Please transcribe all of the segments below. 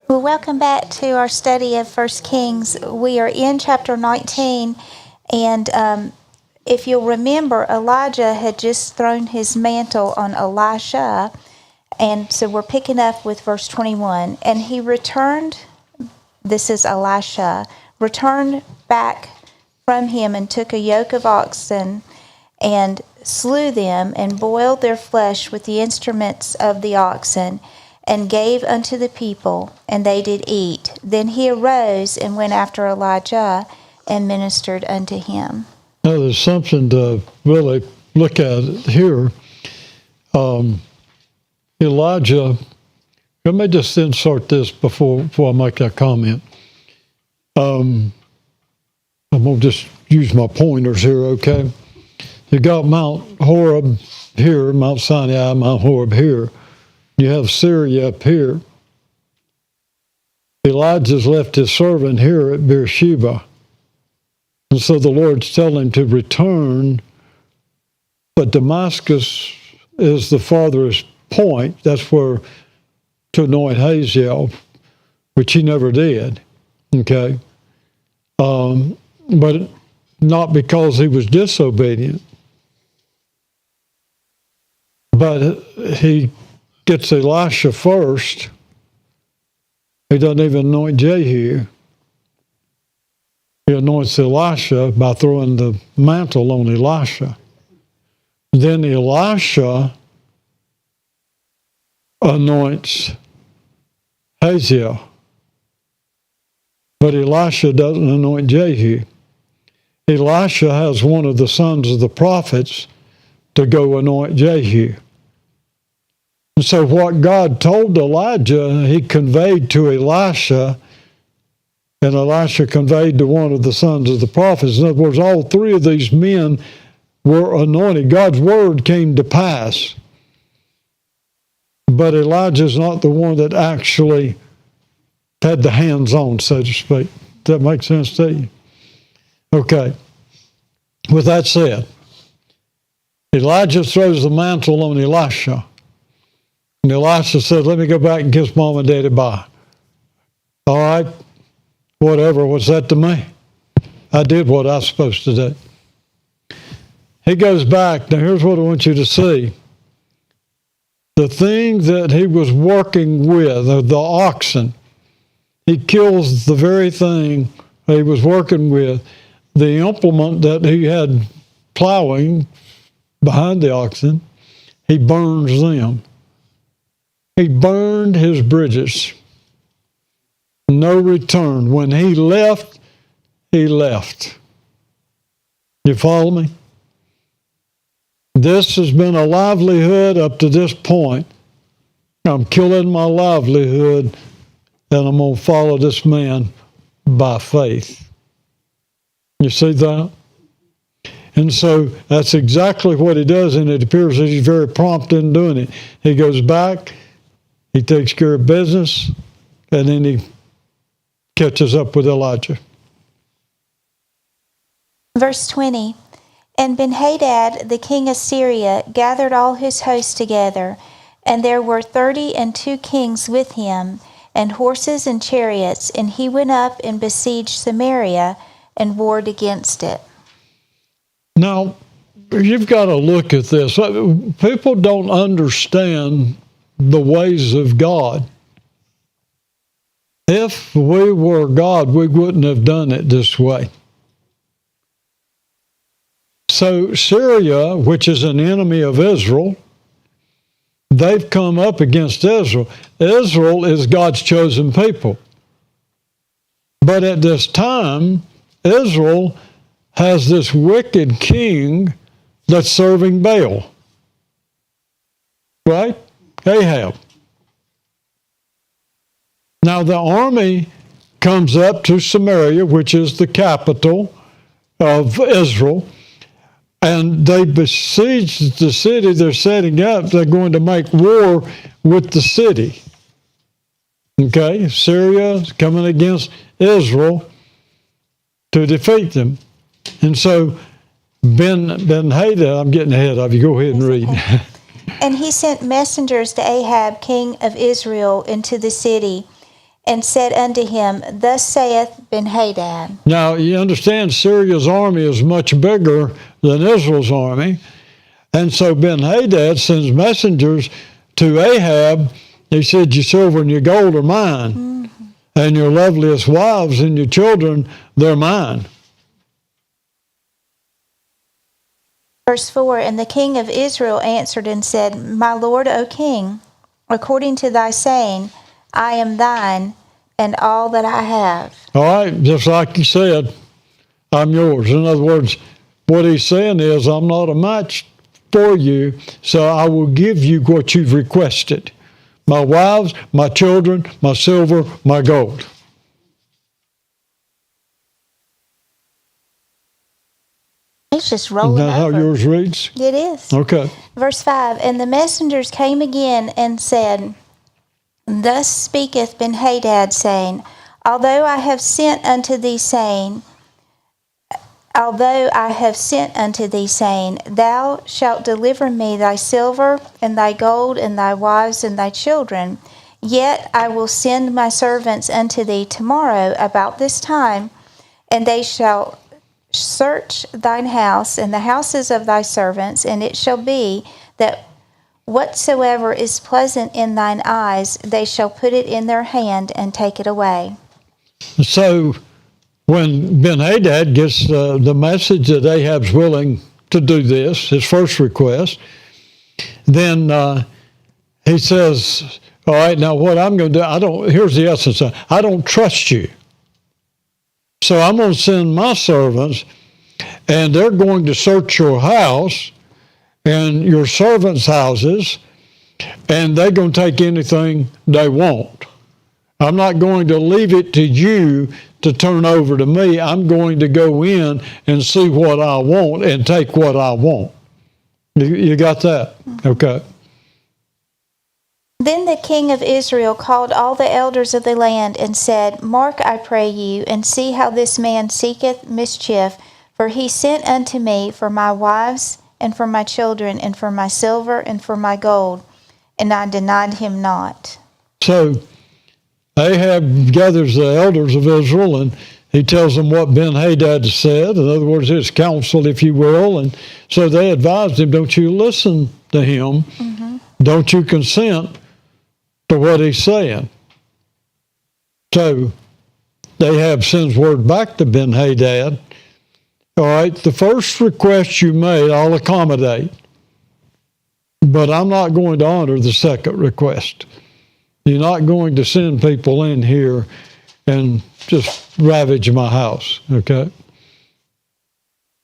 Well, welcome back to our study of 1 Kings. We are in chapter 19, and if you'll remember, Elijah had just thrown his mantle on Elisha, and so we're picking up with verse 21. And he returned, this is Elisha, returned back from him and took a yoke of oxen and slew them and boiled their flesh with the instruments of the oxen and gave unto the people, and they did eat. Then he arose and went after Elijah and ministered unto him. Now, there's something to really look at here. Elijah, let me just insert this before I make that comment. I'm going to just use my pointers here, okay? You got Mount Horeb here, Mount Sinai, Mount Horeb here. You have Syria up here. Elijah's left his servant here at Beersheba. And so the Lord's telling him to return, but Damascus is the farthest point. That's where to anoint Hazael, which he never did, okay? But not because he was disobedient, but he gets Elisha first. He doesn't even anoint Jehu. He anoints Elisha by throwing the mantle on Elisha. Then Elisha anoints Hazael. But Elisha doesn't anoint Jehu. Elisha has one of the sons of the prophets to go anoint Jehu. And so what God told Elijah, he conveyed to Elisha, and Elisha conveyed to one of the sons of the prophets. In other words, all three of these men were anointed. God's word came to pass. But Elijah's not the one that actually had the hands-on, so to speak. Does that make sense to you? Okay. With that said, Elijah throws the mantle on Elisha. And Elisha said, let me go back and kiss mom and daddy bye. All right, whatever, what's that to me? I did what I was supposed to do. He goes back. Now here's what I want you to see. The thing that he was working with, the oxen, he kills the very thing he was working with. The implement that he had plowing behind the oxen, he burns them. He burned his bridges. No return. When he left, he left. You follow me? This has been a livelihood up to this point. I'm killing my livelihood, and I'm going to follow this man by faith. You see that? And so that's exactly what he does, and it appears that he's very prompt in doing it. He goes back, he takes care of business, and then he catches up with Elijah. Verse 20, And Benhadad, the king of Syria, gathered all his hosts together, and there were 32 kings with him, and horses and chariots, and he went up and besieged Samaria and warred against it. Now, you've got to look at this. People don't understand the ways of God. If we were God, we wouldn't have done it this way. So Syria, which is an enemy of Israel, they've come up against Israel. Israel is God's chosen people. But at this time, Israel has this wicked king that's serving Baal. Right? Ahab. Now the army comes up to Samaria, which is the capital of Israel, and they besiege the city they're setting up. They're going to make war with the city. Okay? Syria is coming against Israel to defeat them. And so Ben-Hadad, I'm getting ahead of you. Go ahead and read. And he sent messengers to Ahab, king of Israel, into the city, and said unto him, Thus saith Benhadad. Now, you understand Syria's army is much bigger than Israel's army. And so Ben-Hadad sends messengers to Ahab. He said, your silver and your gold are mine. Mm-hmm. And your loveliest wives and your children, they're mine. Verse 4, And the king of Israel answered and said, My lord, O king, according to thy saying, I am thine, and all that I have. All right, just like you said, I'm yours. In other words, what he's saying is, I'm not a match for you, so I will give you what you've requested. My wives, my children, my silver, my gold. It's just rolling Isn't that over. how yours reads? It is. Okay. Verse 5, And the messengers came again and said, Thus speaketh Benhadad, saying, Although I have sent unto thee, saying, Thou shalt deliver me thy silver, and thy gold, and thy wives, and thy children, yet I will send my servants unto thee tomorrow about this time, and they shall search thine house and the houses of thy servants, and it shall be that whatsoever is pleasant in thine eyes, they shall put it in their hand and take it away. So when Ben-Hadad gets the message that Ahab's willing to do this, his first request, then he says, all right, now what I'm going to do, here's the essence of it, I don't trust you. So I'm going to send my servants, and they're going to search your house and your servants' houses, and they're going to take anything they want. I'm not going to leave it to you to turn over to me. I'm going to go in and see what I want and take what I want. You got that? Mm-hmm. Okay. Then the king of Israel called all the elders of the land and said, Mark, I pray you, and see how this man seeketh mischief, for he sent unto me for my wives and for my children and for my silver and for my gold, and I denied him not. So Ahab gathers the elders of Israel, and he tells them what Ben-Hadad said. In other words, his counsel, if you will. And so they advised him, don't you listen to him. Mm-hmm. Don't you consent to what he's saying. So Ahab sends word back to Ben-Hadad. All right, the first request you made, I'll accommodate. But I'm not going to honor the second request. You're not going to send people in here and just ravage my house, okay?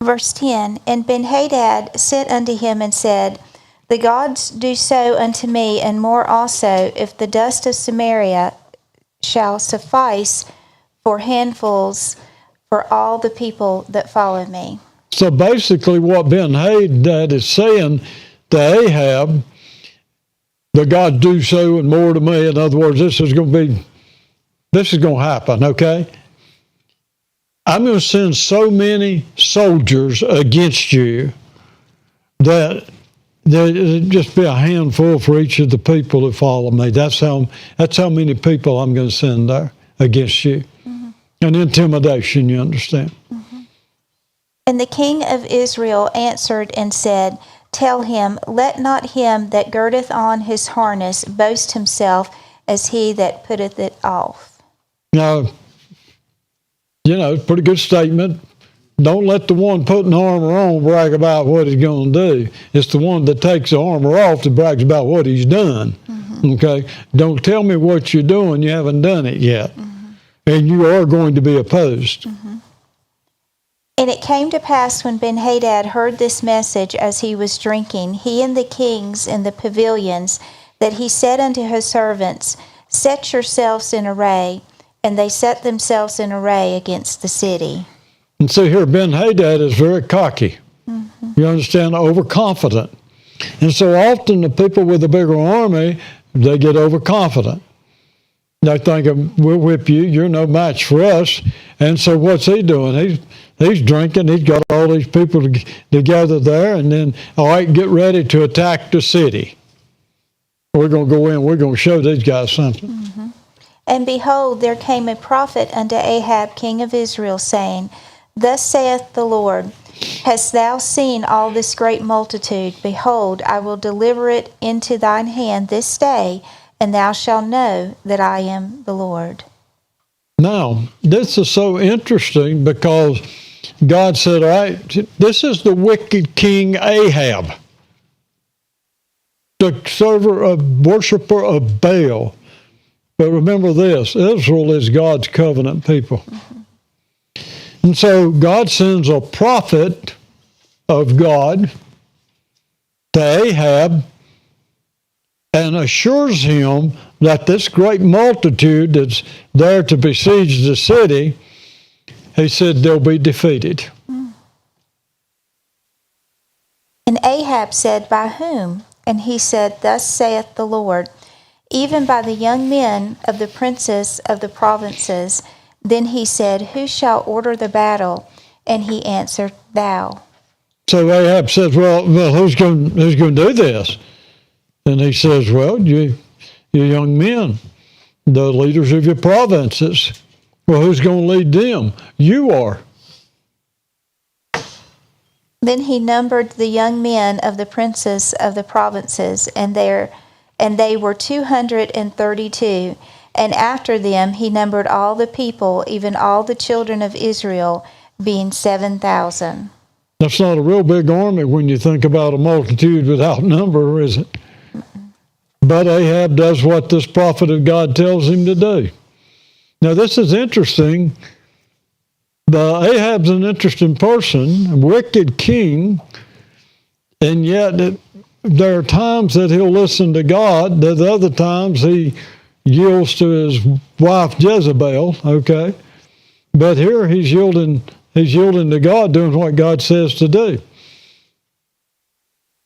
Verse 10, And Benhadad sent unto him and said, The gods do so unto me, and more also, if the dust of Samaria shall suffice for handfuls for all the people that follow me. So basically what Ben-Hadad is saying to Ahab, the gods do so and more to me. In other words, this is going to happen, okay? I'm going to send so many soldiers against you that there'll just be a handful for each of the people that follow me. That's how many people I'm going to send there against you. Mm-hmm. An intimidation, you understand? Mm-hmm. And the king of Israel answered and said, Tell him, let not him that girdeth on his harness boast himself as he that putteth it off. Now, pretty good statement. Don't let the one putting the armor on brag about what he's going to do. It's the one that takes the armor off that brags about what he's done. Mm-hmm. Okay? Don't tell me what you're doing. You haven't done it yet. Mm-hmm. And you are going to be opposed. Mm-hmm. And it came to pass when Benhadad heard this message as he was drinking, he and the kings in the pavilions, that he said unto his servants, Set yourselves in array. And they set themselves in array against the city. And see here, Ben-Hadad is very cocky. Mm-hmm. You understand? Overconfident. And so often the people with a bigger army, they get overconfident. They think, we'll whip you, you're no match for us. And so what's he doing? He's drinking, he's got all these people together there, and then, all right, get ready to attack the city. We're going to go in, we're going to show these guys something. Mm-hmm. And behold, there came a prophet unto Ahab king of Israel, saying, Thus saith the Lord, Hast thou seen all this great multitude? Behold, I will deliver it into thine hand this day, and thou shalt know that I am the Lord. Now, this is so interesting because God said, all right, this is the wicked king Ahab, the worshiper of Baal. But remember this, Israel is God's covenant people. Mm-hmm. And so God sends a prophet of God to Ahab and assures him that this great multitude that's there to besiege the city, he said they'll be defeated. And Ahab said, By whom? And he said, Thus saith the Lord, even by the young men of the princes of the provinces. Then he said, Who shall order the battle? And he answered, Thou. So Ahab says, well, who's going to do this? And he says, well, you young men, the leaders of your provinces. Well, who's going to lead them? You are. Then he numbered the young men of the princes of the provinces, and they were 232. And after them he numbered all the people, even all the children of Israel, being 7,000. That's not a real big army when you think about a multitude without number, is it? But Ahab does what this prophet of God tells him to do. Now, this is interesting. Ahab's an interesting person, a wicked king, and yet there are times that he'll listen to God, that other times he yields to his wife Jezebel, okay? But here he's yielding to God, doing what God says to do.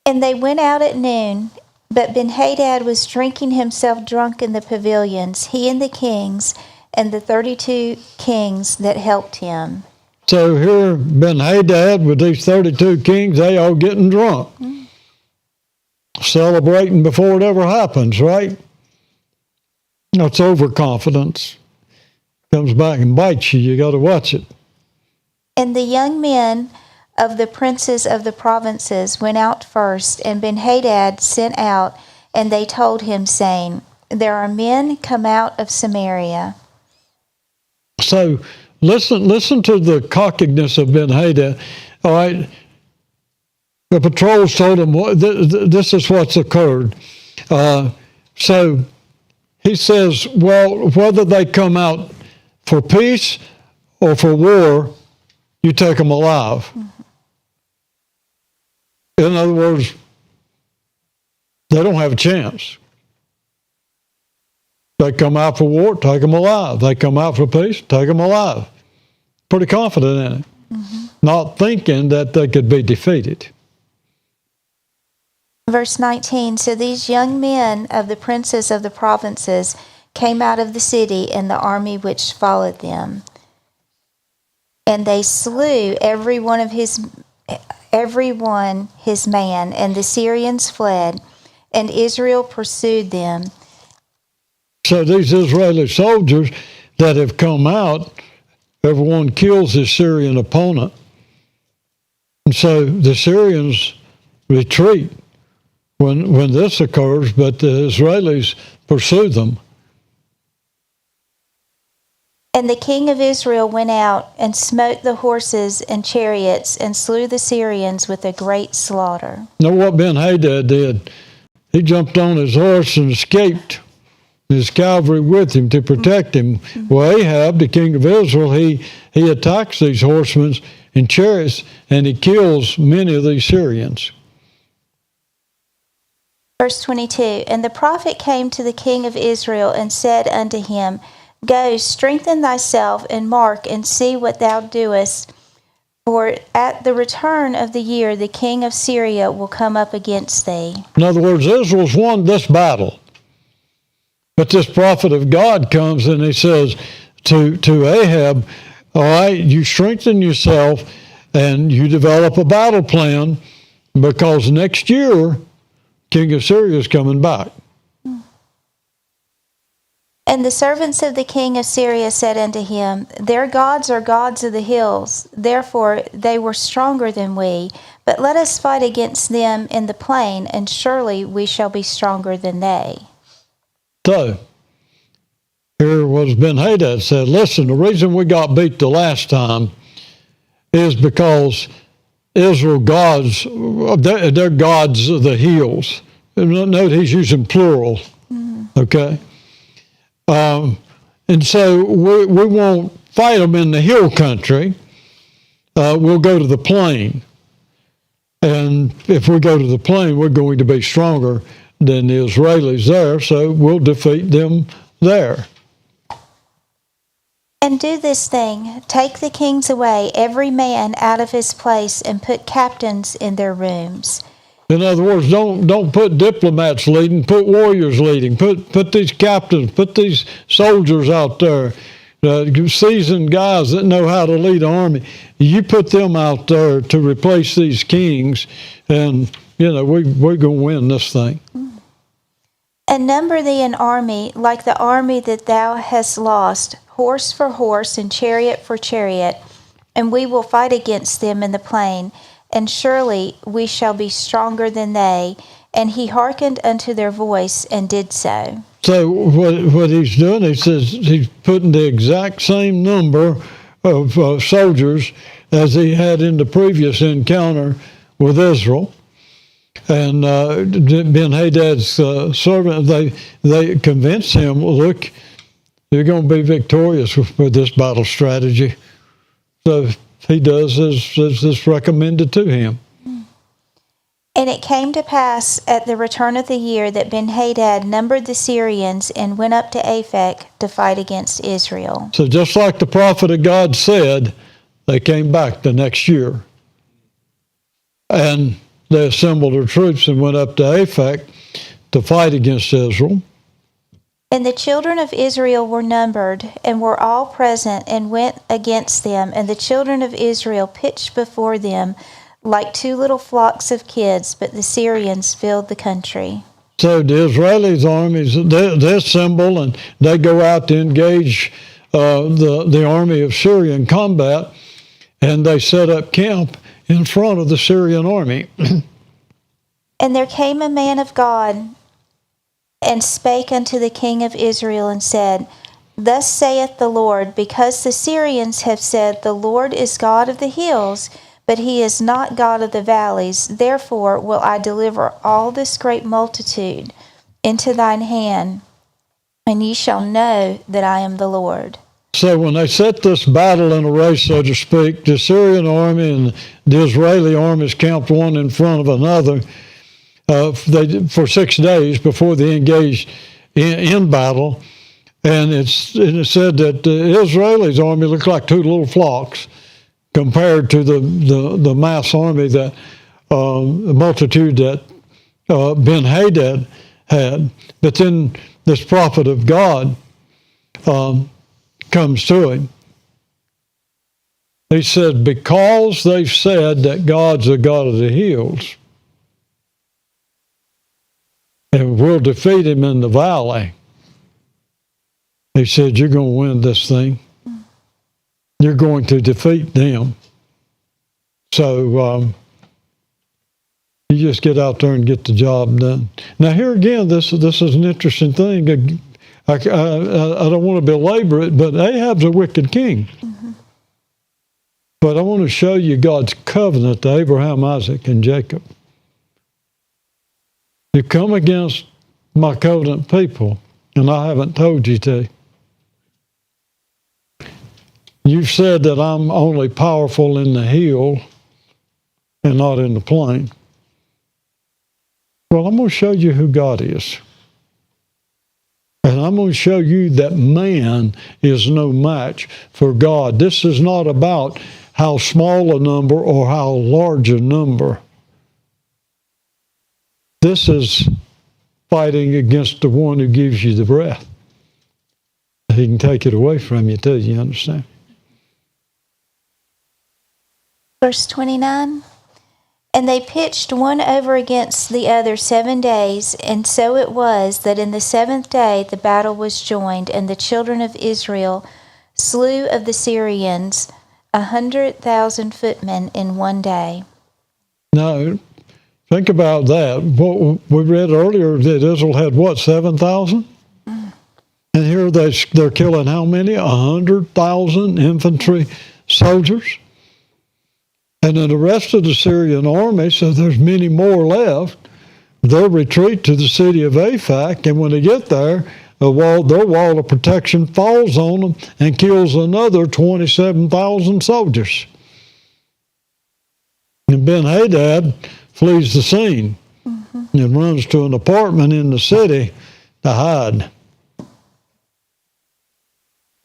And they went out at noon, but Ben-Hadad was drinking himself drunk in the pavilions, he and the kings, and the 32 kings that helped him. So here, Ben-Hadad with these 32 kings, they all getting drunk. Mm-hmm. Celebrating before it ever happens, right? That's overconfidence. Comes back and bites you. You got to watch it. And the young men of the princes of the provinces went out first, and Ben-Hadad sent out, and they told him, saying, There are men come out of Samaria. So listen to the cockiness of Ben-Hadad. All right, the patrols told him this is what's occurred. So he says, well, whether they come out for peace or for war, you take them alive. Mm-hmm. In other words, they don't have a chance. They come out for war, take them alive. They come out for peace, take them alive. Pretty confident in it. Mm-hmm. Not thinking that they could be defeated. Verse 19, So these young men of the princes of the provinces came out of the city, and the army which followed them. And they slew every one his man, and the Syrians fled, and Israel pursued them. So these Israeli soldiers that have come out, everyone kills his Syrian opponent. And so the Syrians retreat when this occurs, but the Israelis pursue them. And the king of Israel went out and smote the horses and chariots and slew the Syrians with a great slaughter. Know what Ben-Hadad did? He jumped on his horse and escaped. His cavalry with him to protect him. Mm-hmm. Well, Ahab, the king of Israel, he attacks these horsemen and chariots, and he kills many of these Syrians. Verse 22, And the prophet came to the king of Israel and said unto him, Go, strengthen thyself, and mark, and see what thou doest. For at the return of the year the king of Syria will come up against thee. In other words, Israel's won this battle. But this prophet of God comes and he says to Ahab, all right, you strengthen yourself and you develop a battle plan because next year, King of Syria is coming back. And the servants of the king of Syria said unto him, Their gods are gods of the hills, therefore they were stronger than we. But let us fight against them in the plain, and surely we shall be stronger than they. So, here was Ben-Hadad said, listen, the reason we got beat the last time is because Israel gods, they're gods of the hills. Note he's using plural, okay? And so we won't fight them in the hill country. We'll go to the plain. And if we go to the plain, we're going to be stronger than the Israelis there, so we'll defeat them there. And do this thing, take the kings away, every man out of his place, and put captains in their rooms. In other words, don't put diplomats leading, put warriors leading, put these captains, put these soldiers out there, seasoned guys that know how to lead an army. You put them out there to replace these kings, and we're going to win this thing. And number thee an army like the army that thou hast lost, horse for horse and chariot for chariot, and we will fight against them in the plain. And surely we shall be stronger than they. And he hearkened unto their voice and did so. So what he's doing, he says he's putting the exact same number of soldiers as he had in the previous encounter with Israel. And Ben-Hadad's servant, they convinced him, look, you're going to be victorious with this battle strategy. So he does as is recommended to him. And it came to pass at the return of the year that Ben-Hadad numbered the Syrians and went up to Aphek to fight against Israel. So just like the prophet of God said, they came back the next year. And they assembled their troops and went up to Aphek to fight against Israel. And the children of Israel were numbered, and were all present, and went against them. And the children of Israel pitched before them like two little flocks of kids, but the Syrians filled the country. So the Israelis' armies, they assemble, and they go out to engage the army of Syria in combat, and they set up camp in front of the Syrian army. And there came a man of God, and spake unto the king of Israel, and said, Thus saith the Lord, because the Syrians have said, The Lord is God of the hills, but he is not God of the valleys. Therefore will I deliver all this great multitude into thine hand, and ye shall know that I am the Lord. So when they set this battle in array, so to speak, the Syrian army and the Israeli armies camped one in front of another for 6 days before they engaged in battle. And it said that the Israelis' army looked like two little flocks compared to the mass army, that the multitude that Ben-Hadad had. But then this prophet of God comes to him. He said, because they've said that God's the God of the hills, and we'll defeat him in the valley. He said, you're going to win this thing. You're going to defeat them. So you just get out there and get the job done. Now here again, this is an interesting thing. I don't want to belabor it, but Ahab's a wicked king. Mm-hmm. But I want to show you God's covenant to Abraham, Isaac, and Jacob. You come against my covenant people, and I haven't told you to. You've said that I'm only powerful in the hill and not in the plain. Well, I'm going to show you who God is. And I'm going to show you that man is no match for God. This is not about how small a number or how large a number. This is fighting against the one who gives you the breath. He can take it away from you too, you understand? Verse 29. And they pitched one over against the other 7 days, and so it was that in the 7th day the battle was joined, and the children of Israel slew of the Syrians 100,000 footmen in one day. Now, think about that. What we read earlier that Israel had what, 7,000? And here they're killing how many? 100,000 infantry soldiers. And then the rest of the Syrian army, so there's many more left, they'll retreat to the city of Aphek, and when they get there, their wall of protection falls on them and kills another 27,000 soldiers. And Ben-Hadad flees the scene and runs to an apartment in the city to hide.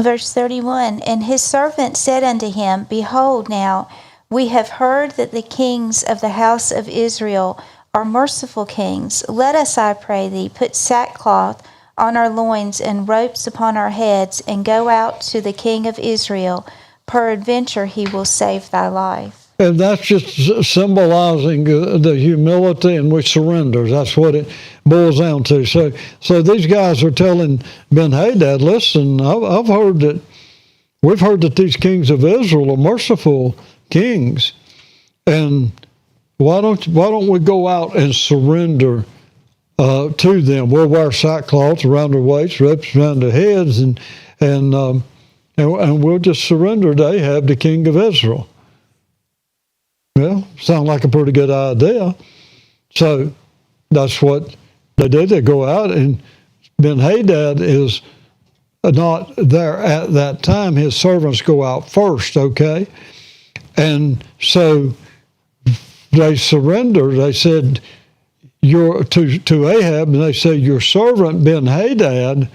Verse 31, And his servant said unto him, Behold now, we have heard that the kings of the house of Israel are merciful kings. Let us, I pray thee, put sackcloth on our loins and ropes upon our heads, and go out to the king of Israel. Peradventure he will save thy life. And that's just symbolizing the humility in which surrenders. That's what it boils down to. So these guys are telling Ben-Hadad, listen, we've heard that these kings of Israel are merciful kings, and why don't we go out and surrender to them? We'll wear sackcloth around their waists, ropes around their heads, and we'll just surrender to Ahab, the king of Israel. Well, sounds like a pretty good idea. So that's what they did. They go out, and Ben-Hadad is not there at that time. His servants go out first, okay? And so they surrender. They said, to Ahab, and they say, your servant Ben-Hadad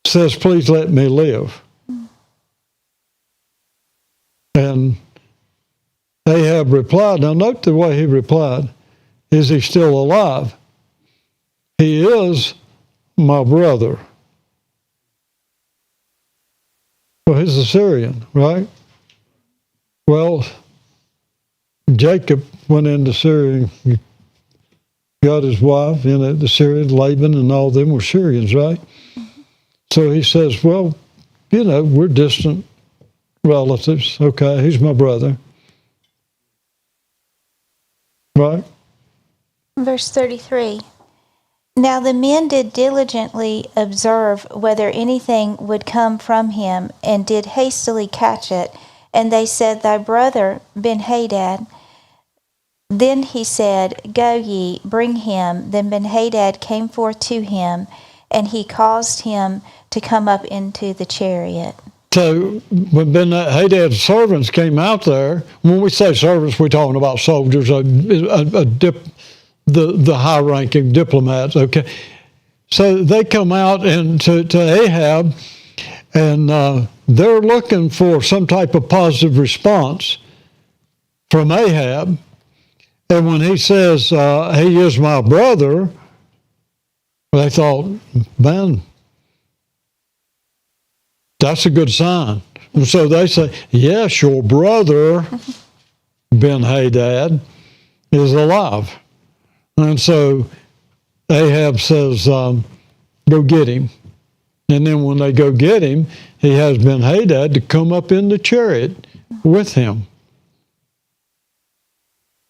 says, please let me live. And Ahab replied, now note the way he replied, is he still alive? He is my brother. Well, he's a Syrian, right? Well, Jacob went into Syria, got his wife, the Syrians, Laban and all them were Syrians, right? So he says, well, we're distant relatives. Okay, he's my brother. Right? Verse 33. Now the men did diligently observe whether anything would come from him, and did hastily catch it. And they said, Thy brother Ben-Hadad. Then he said, Go ye, bring him. Then Ben-Hadad came forth to him, and he caused him to come up into the chariot. So when Ben-Hadad's servants came out there, when we say servants, we're talking about soldiers, the high-ranking diplomats, okay? So they come out and to Ahab, and they're looking for some type of positive response from Ahab. And when he says, he is my brother, they thought, man, that's a good sign. And so they say, yes, your brother, Ben-Hadad, is alive. And so Ahab says, go get him. And then when they go get him, he has Ben-Hadad to come up in the chariot with him.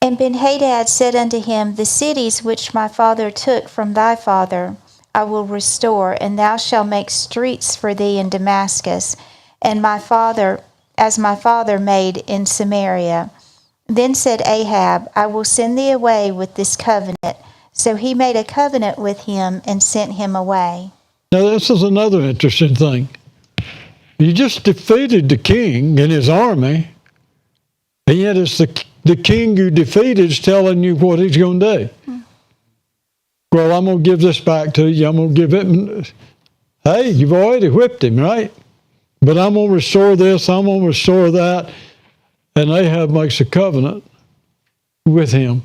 And Ben-Hadad said unto him, The cities which my father took from thy father I will restore, and thou shalt make streets for thee in Damascus, and as my father made in Samaria. Then said Ahab, I will send thee away with this covenant. So he made a covenant with him and sent him away. Now this is another interesting thing. You just defeated the king and his army, and yet it's the king you defeated is telling you what he's going to do. Well, I'm going to give this back to you. I'm going to give it. Hey, you've already whipped him, right? But I'm going to restore this. I'm going to restore that. And Ahab makes a covenant with him.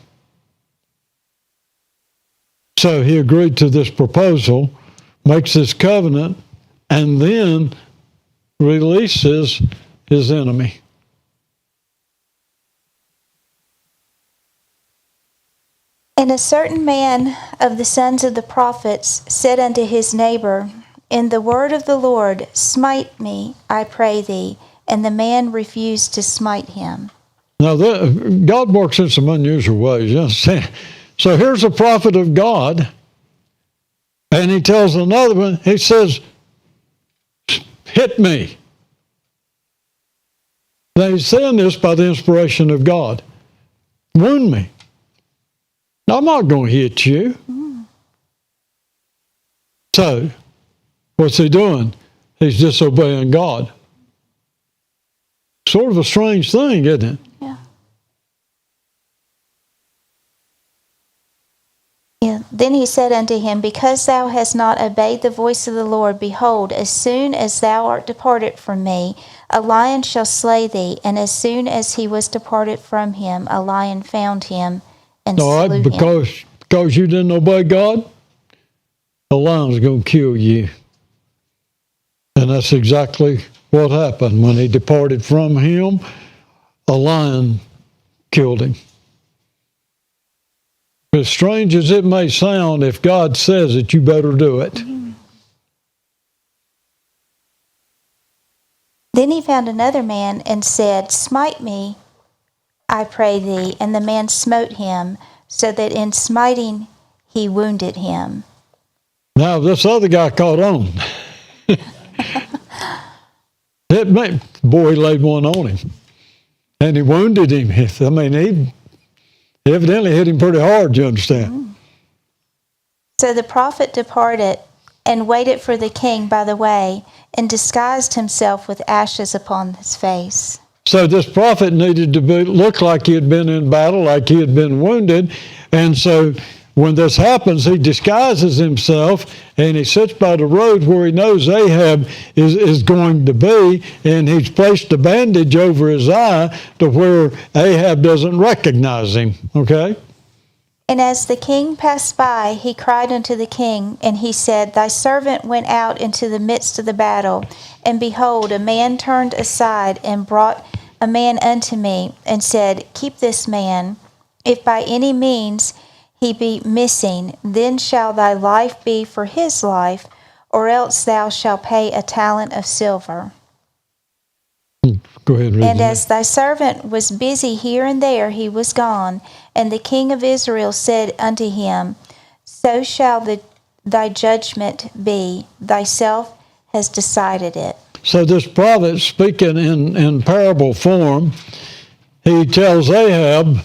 So he agreed to this proposal, makes this covenant, and then releases his enemy. And a certain man of the sons of the prophets said unto his neighbor, In the word of the Lord, smite me, I pray thee. And the man refused to smite him. Now, God works in some unusual ways, you understand? So here's a prophet of God, and he tells another one, he says, hit me. Now, he's saying this by the inspiration of God. Wound me. I'm not going to hit you. So, what's he doing? He's disobeying God. Sort of a strange thing, isn't it? Yeah. Then he said unto him, Because thou hast not obeyed the voice of the Lord, behold, as soon as thou art departed from me, a lion shall slay thee. And as soon as he was departed from him, a lion found him and All slew right, him. because you didn't obey God, the lion's going to kill you. And that's exactly what happened. When he departed from him, a lion killed him. As strange as it may sound, if God says it, you better do it. Then he found another man and said, Smite me, I pray thee. And the man smote him, so that in smiting he wounded him. Now, this other guy caught on. Boy, he laid one on him. And he wounded him. I mean, he evidently hit him pretty hard, you understand. So the prophet departed and waited for the king by the way, and disguised himself with ashes upon his face. So this prophet needed to look like he had been in battle, like he had been wounded. And so when this happens, he disguises himself and he sits by the road where he knows Ahab is going to be, and he's placed a bandage over his eye to where Ahab doesn't recognize him, okay? And as the king passed by, he cried unto the king, and he said, Thy servant went out into the midst of the battle, and behold, a man turned aside and brought a man unto me, and said, Keep this man. If by any means he be missing, then shall thy life be for his life, or else thou shalt pay a talent of silver. Go ahead, read And that. as thy servant was busy here and there, he was gone. And the king of Israel said unto him, So shall thy judgment be. Thyself has decided it. So this prophet, speaking in parable form, he tells Ahab,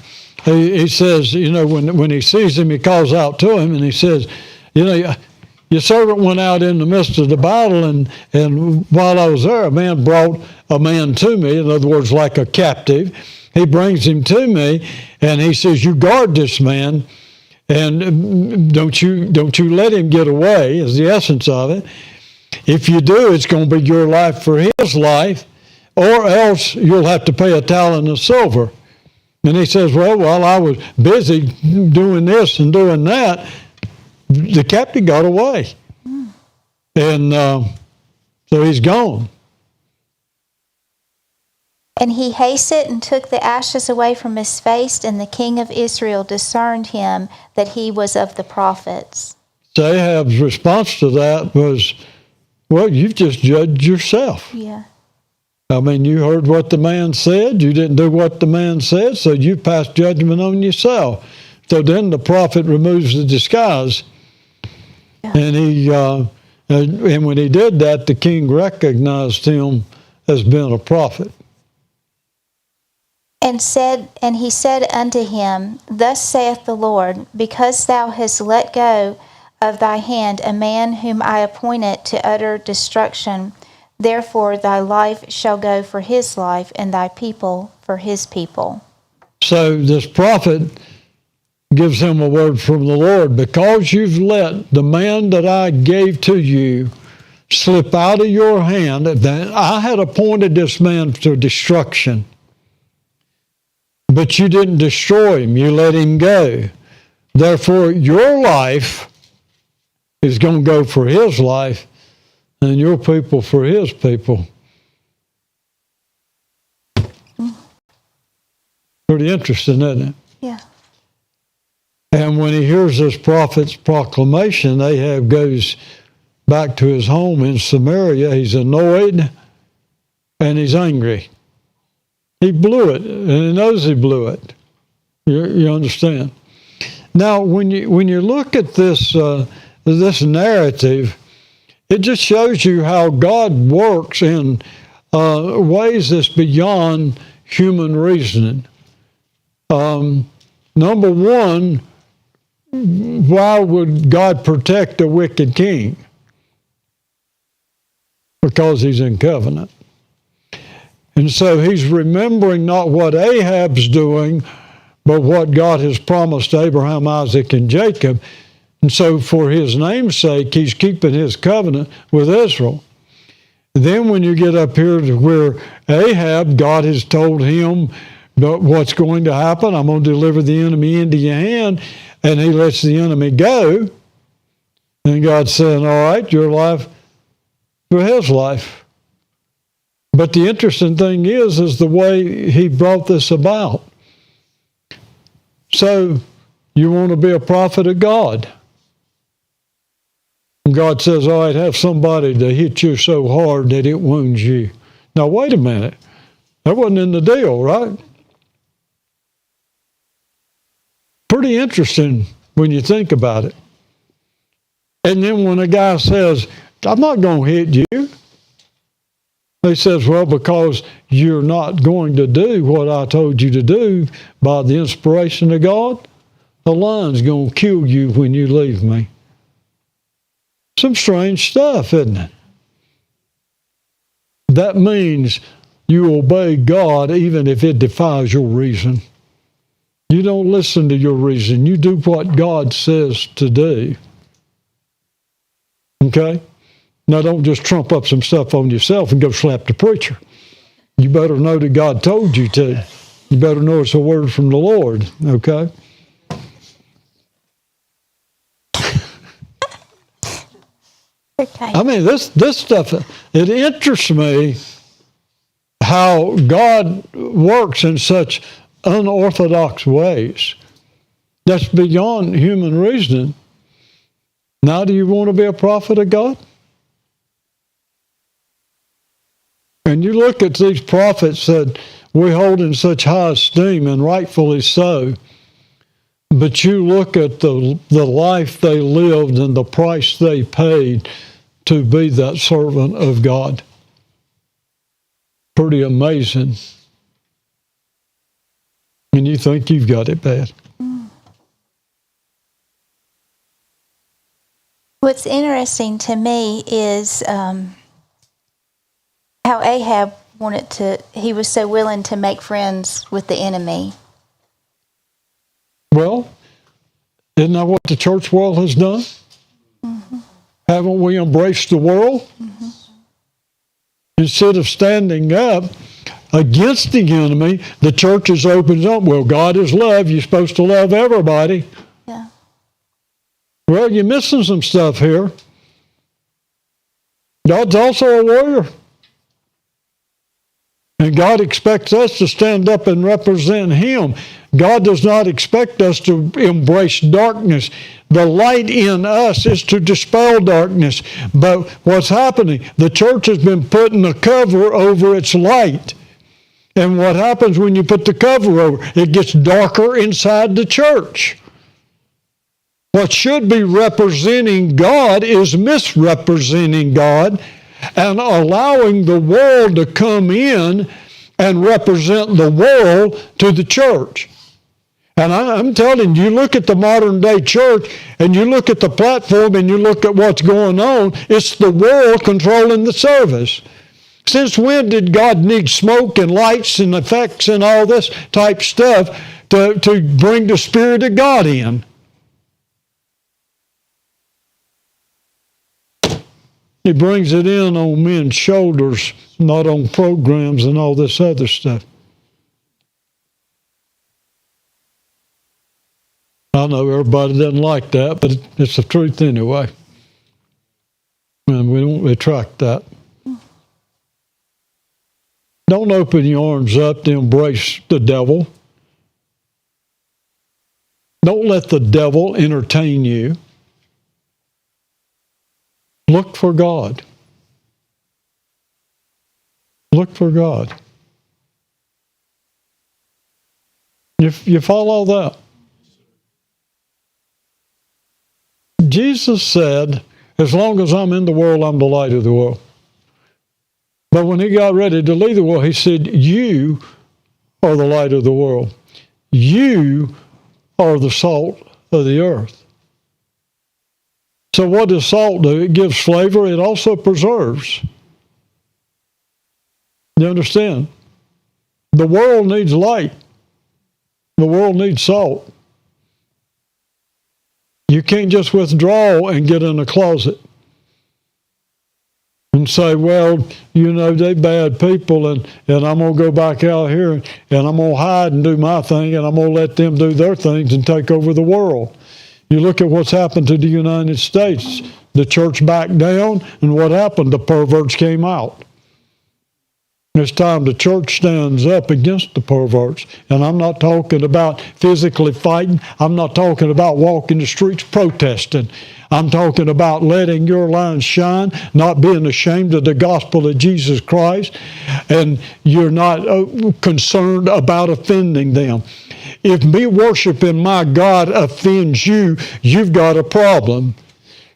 he says, when he sees him, he calls out to him, and he says, your servant went out in the midst of the battle, and while I was there, a man brought a man to me, in other words, like a captive. He brings him to me, and he says, you guard this man, and don't you let him get away, is the essence of it. If you do, it's going to be your life for his life, or else you'll have to pay a talent of silver. And he says, well, while I was busy doing this and doing that, the captain got away. And so he's gone. And he hasted and took the ashes away from his face, and the king of Israel discerned him that he was of the prophets. So Ahab's response to that was, well, you've just judged yourself. Yeah. I mean, you heard what the man said. You didn't do what the man said, so you passed judgment on yourself. So then the prophet removes the disguise. Yeah. And when he did that, the king recognized him as being a prophet. And he said unto him, Thus saith the Lord, because thou hast let go of thy hand a man whom I appointed to utter destruction, therefore thy life shall go for his life, and thy people for his people. So this prophet gives him a word from the Lord. Because you've let the man that I gave to you slip out of your hand, I had appointed this man to destruction. But you didn't destroy him. You let him go. Therefore, your life is going to go for his life, and your people for his people. Pretty interesting, isn't it? Yeah. And when he hears this prophet's proclamation, Ahab goes back to his home in Samaria. He's annoyed and he's angry. He blew it, and he knows he blew it. You understand? Now, when you look at this this narrative, it just shows you how God works in ways that's beyond human reasoning. Number one, why would God protect a wicked king? Because he's in covenant. And so he's remembering not what Ahab's doing, but what God has promised Abraham, Isaac, and Jacob. And so for his name's sake, he's keeping his covenant with Israel. Then when you get up here to where Ahab, God has told him what's going to happen. I'm going to deliver the enemy into your hand. And he lets the enemy go. And God's saying, all right, your life for his life. But the interesting thing is the way he brought this about. So you want to be a prophet of God. And God says, all right, have somebody to hit you so hard that it wounds you. Now, wait a minute. That wasn't in the deal, right? Pretty interesting when you think about it. And then when a guy says, I'm not going to hit you, he says, well, because you're not going to do what I told you to do by the inspiration of God, the lion's going to kill you when you leave me. Some strange stuff, isn't it? That means you obey God even if it defies your reason. You don't listen to your reason. You do what God says to do. Okay? Now don't just trump up some stuff on yourself and go slap the preacher. You better know that God told you to. You better know it's a word from the Lord. Okay? Okay. I mean, this stuff, it interests me how God works in such unorthodox ways. That's beyond human reasoning. Now, do you want to be a prophet of God? And you look at these prophets that we hold in such high esteem, and rightfully so, but you look at the life they lived and the price they paid to be that servant of God. Pretty amazing. And you think you've got it bad. What's interesting to me is how Ahab he was so willing to make friends with the enemy. Well, isn't that what the church world has done? Mm-hmm. Haven't we embraced the world? Mm-hmm. Instead of standing up against the enemy, the church has opened up. Well, God is love. You're supposed to love everybody. Yeah. Well, you're missing some stuff here. God's also a warrior. And God expects us to stand up and represent Him. God does not expect us to embrace darkness. The light in us is to dispel darkness. But what's happening? The church has been putting a cover over its light. And what happens when you put the cover over? It gets darker inside the church. What should be representing God is misrepresenting God and allowing the world to come in and represent the world to the church. And I'm telling you, look at the modern day church and you look at the platform and you look at what's going on, it's the world controlling the service. Since when did God need smoke and lights and effects and all this type stuff to bring the Spirit of God in? He brings it in on men's shoulders, not on programs and all this other stuff. I know everybody doesn't like that, but it's the truth anyway. And we don't retract that. Don't open your arms up to embrace the devil. Don't let the devil entertain you. Look for God. Look for God. You follow that? Jesus said, as long as I'm in the world, I'm the light of the world. But when he got ready to leave the world, he said, you are the light of the world. You are the salt of the earth. So what does salt do? It gives flavor. It also preserves. You understand? The world needs light. The world needs salt. You can't just withdraw and get in a closet and say, well, they bad people, and I'm going to go back out here and I'm going to hide and do my thing, and I'm going to let them do their things and take over the world. You look at what's happened to the United States. The church backed down, and what happened? The perverts came out. It's time the church stands up against the perverts. And I'm not talking about physically fighting. I'm not talking about walking the streets protesting. I'm talking about letting your light shine, not being ashamed of the gospel of Jesus Christ, and you're not concerned about offending them. If me worshiping my God offends you, you've got a problem.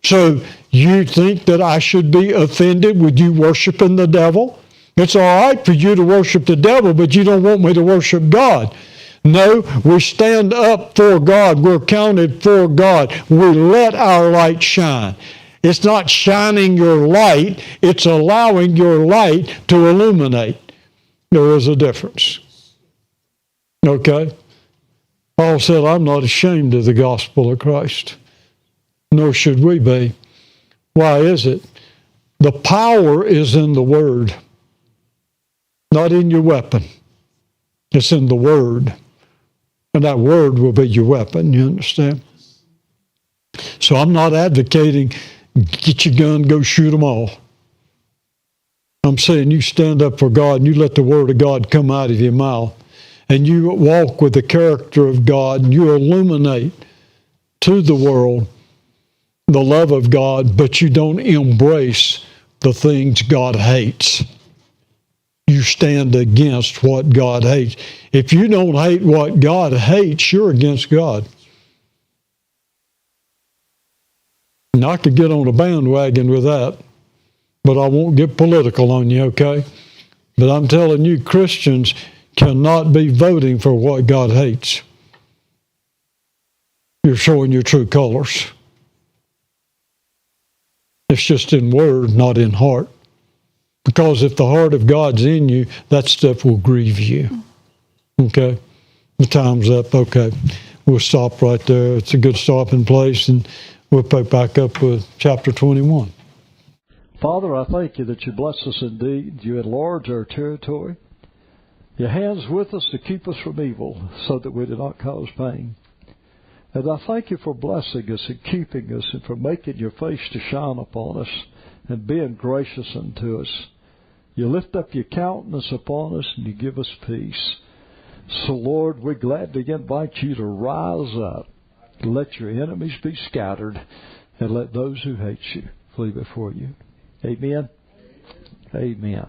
So you think that I should be offended with you worshiping the devil? It's all right for you to worship the devil, but you don't want me to worship God. No, we stand up for God. We're counted for God. We let our light shine. It's not shining your light. It's allowing your light to illuminate. There is a difference. Okay? Paul said, I'm not ashamed of the gospel of Christ. Nor should we be. Why is it? The power is in the Word. Not in your weapon. It's in the Word. And that Word will be your weapon, you understand? So I'm not advocating get your gun, go shoot them all. I'm saying you stand up for God and you let the Word of God come out of your mouth. And you walk with the character of God and you illuminate to the world the love of God, but you don't embrace the things God hates. You stand against what God hates. If you don't hate what God hates, you're against God. And I could get on a bandwagon with that, but I won't get political on you, okay? But I'm telling you, Christians cannot be voting for what God hates. You're showing your true colors. It's just in word, not in heart. Because if the heart of God's in you, that stuff will grieve you. Okay? The time's up. Okay. We'll stop right there. It's a good stopping place, and we'll pick back up with chapter 21. Father, I thank you that you bless us indeed. You enlarge our territory. Your hands with us to keep us from evil so that we do not cause pain. And I thank you for blessing us and keeping us and for making your face to shine upon us and being gracious unto us. You lift up your countenance upon us and you give us peace. So, Lord, we're glad to invite you to rise up. Let your enemies be scattered and let those who hate you flee before you. Amen. Amen.